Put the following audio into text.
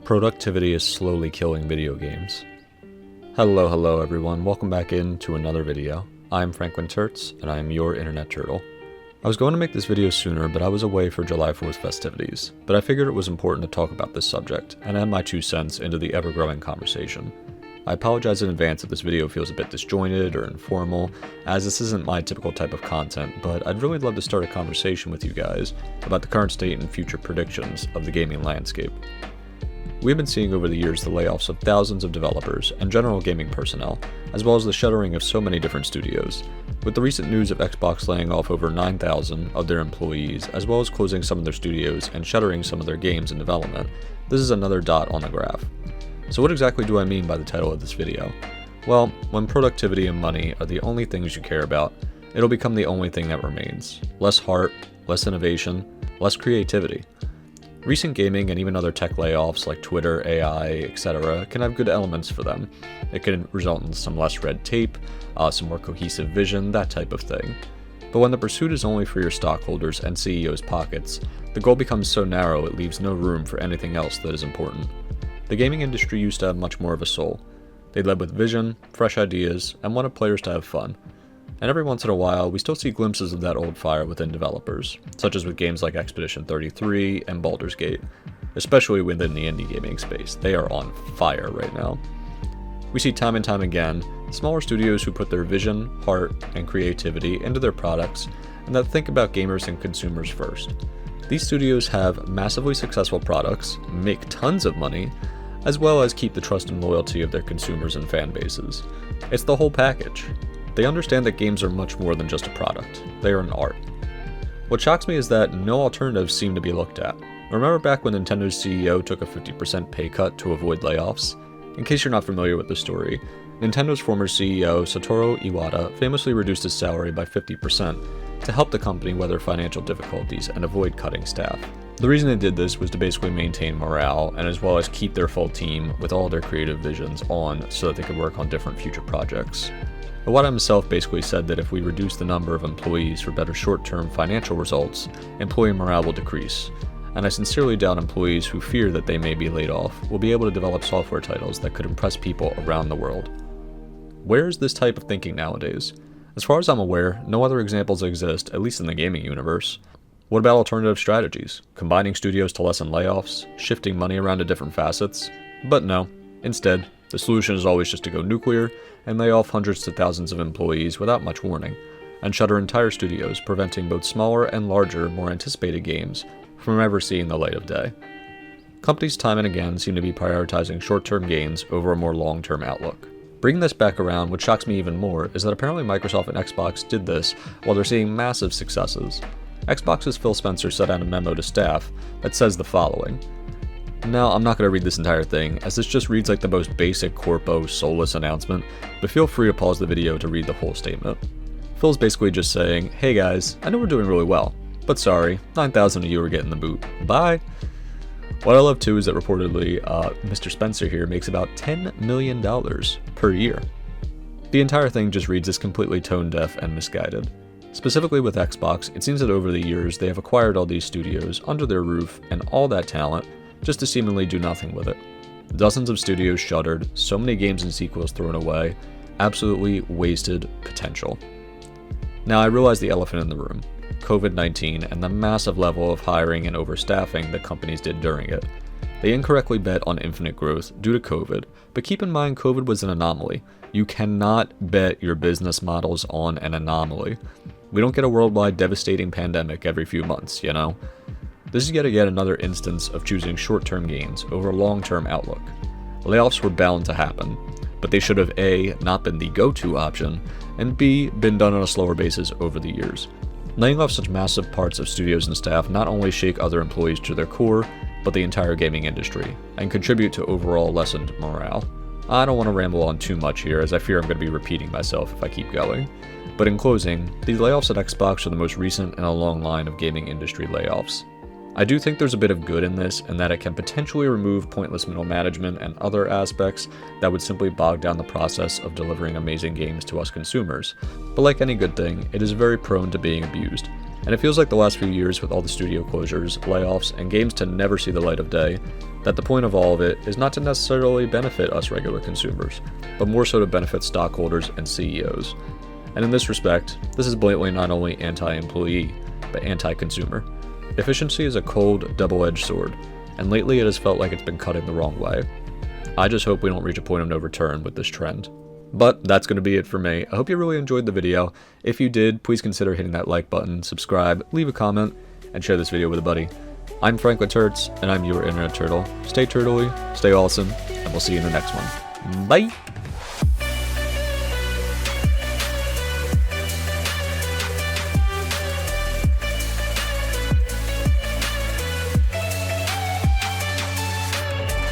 Productivity is slowly killing video games. Hello everyone, welcome back into another video. I'm FranklinTurtz, and I am your internet turtle. I was going to make this video sooner, but I was away for July 4th festivities, but I figured it was important to talk about this subject, and add my 2 cents into the ever-growing conversation. I apologize in advance if this video feels a bit disjointed or informal, as this isn't my typical type of content, but I'd really love to start a conversation with you guys about the current state and future predictions of the gaming landscape. We've been seeing over the years the layoffs of thousands of developers and general gaming personnel, as well as the shuttering of so many different studios. With the recent news of Xbox laying off over 9,000 of their employees, as well as closing some of their studios and shuttering some of their games in development, this is another dot on the graph. So what exactly do I mean by the title of this video? Well, when productivity and money are the only things you care about, it'll become the only thing that remains. Less heart, less innovation, less creativity. Recent gaming and even other tech layoffs like Twitter, AI, etc. can have good elements for them. It can result in some less red tape, some more cohesive vision, that type of thing. But when the pursuit is only for your stockholders and CEOs' pockets, the goal becomes so narrow it leaves no room for anything else that is important. The gaming industry used to have much more of a soul. They led with vision, fresh ideas, and wanted players to have fun. And every once in a while, we still see glimpses of that old fire within developers, such as with games like Expedition 33 and Baldur's Gate, especially within the indie gaming space. They are on fire right now. We see time and time again, smaller studios who put their vision, heart, and creativity into their products, and that think about gamers and consumers first. These studios have massively successful products, make tons of money, as well as keep the trust and loyalty of their consumers and fan bases. It's the whole package. They understand that games are much more than just a product. They are an art. What shocks me is that no alternatives seem to be looked at. Remember back when Nintendo's CEO took a 50% pay cut to avoid layoffs? In case you're not familiar with the story, Nintendo's former CEO, Satoru Iwata, famously reduced his salary by 50% to help the company weather financial difficulties and avoid cutting staff. The reason they did this was to basically maintain morale and as well as keep their full team with all their creative visions on so that they could work on different future projects. Iwata himself basically said that if we reduce the number of employees for better short-term financial results, employee morale will decrease, and I sincerely doubt employees who fear that they may be laid off will be able to develop software titles that could impress people around the world. Where is this type of thinking nowadays? As far as I'm aware, no other examples exist, at least in the gaming universe. What about alternative strategies? Combining studios to lessen layoffs? Shifting money around to different facets? But no. Instead, the solution is always just to go nuclear and lay off hundreds to thousands of employees without much warning, and shutter entire studios, preventing both smaller and larger, more anticipated games from ever seeing the light of day. Companies time and again seem to be prioritizing short-term gains over a more long-term outlook. Bringing this back around, what shocks me even more is that apparently Microsoft and Xbox did this while they're seeing massive successes. Xbox's Phil Spencer sent out a memo to staff that says the following. Now, I'm not going to read this entire thing, as this just reads like the most basic corpo, soulless announcement, but feel free to pause the video to read the whole statement. Phil's basically just saying, hey guys, I know we're doing really well, but sorry, 9,000 of you are getting the boot. Bye! What I love too is that reportedly, Mr. Spencer here makes about $10 million per year. The entire thing just reads as completely tone-deaf and misguided. Specifically with Xbox, it seems that over the years they have acquired all these studios under their roof and all that talent, just to seemingly do nothing with it. Dozens of studios shuttered, so many games and sequels thrown away, absolutely wasted potential. Now I realize the elephant in the room, COVID-19 and the massive level of hiring and overstaffing that companies did during it. They incorrectly bet on infinite growth due to COVID, but keep in mind COVID was an anomaly. You cannot bet your business models on an anomaly. We don't get a worldwide devastating pandemic every few months, you know? This is yet again another instance of choosing short-term gains over a long-term outlook. Layoffs were bound to happen, but they should have A, not been the go-to option, and B, been done on a slower basis over the years. Laying off such massive parts of studios and staff not only shake other employees to their core, but the entire gaming industry, and contribute to overall lessened morale. I don't want to ramble on too much here, as I fear I'm going to be repeating myself if I keep going. But in closing, these layoffs at Xbox are the most recent in a long line of gaming industry layoffs. I do think there's a bit of good in this, and that it can potentially remove pointless middle management and other aspects that would simply bog down the process of delivering amazing games to us consumers. But like any good thing, it is very prone to being abused. And it feels like the last few years, with all the studio closures, layoffs, and games to never see the light of day, that the point of all of it is not to necessarily benefit us regular consumers, but more so to benefit stockholders and CEOs. And in this respect, this is blatantly not only anti-employee, but anti-consumer. Efficiency is a cold, double-edged sword, and lately it has felt like it's been cutting the wrong way. I just hope we don't reach a point of no return with this trend. But that's going to be it for me. I hope you really enjoyed the video. If you did, please consider hitting that like button, subscribe, leave a comment, and share this video with a buddy. I'm FranklinTurtz, and I'm your Internet Turtle. Stay turtly, stay awesome, and we'll see you in the next one. Bye!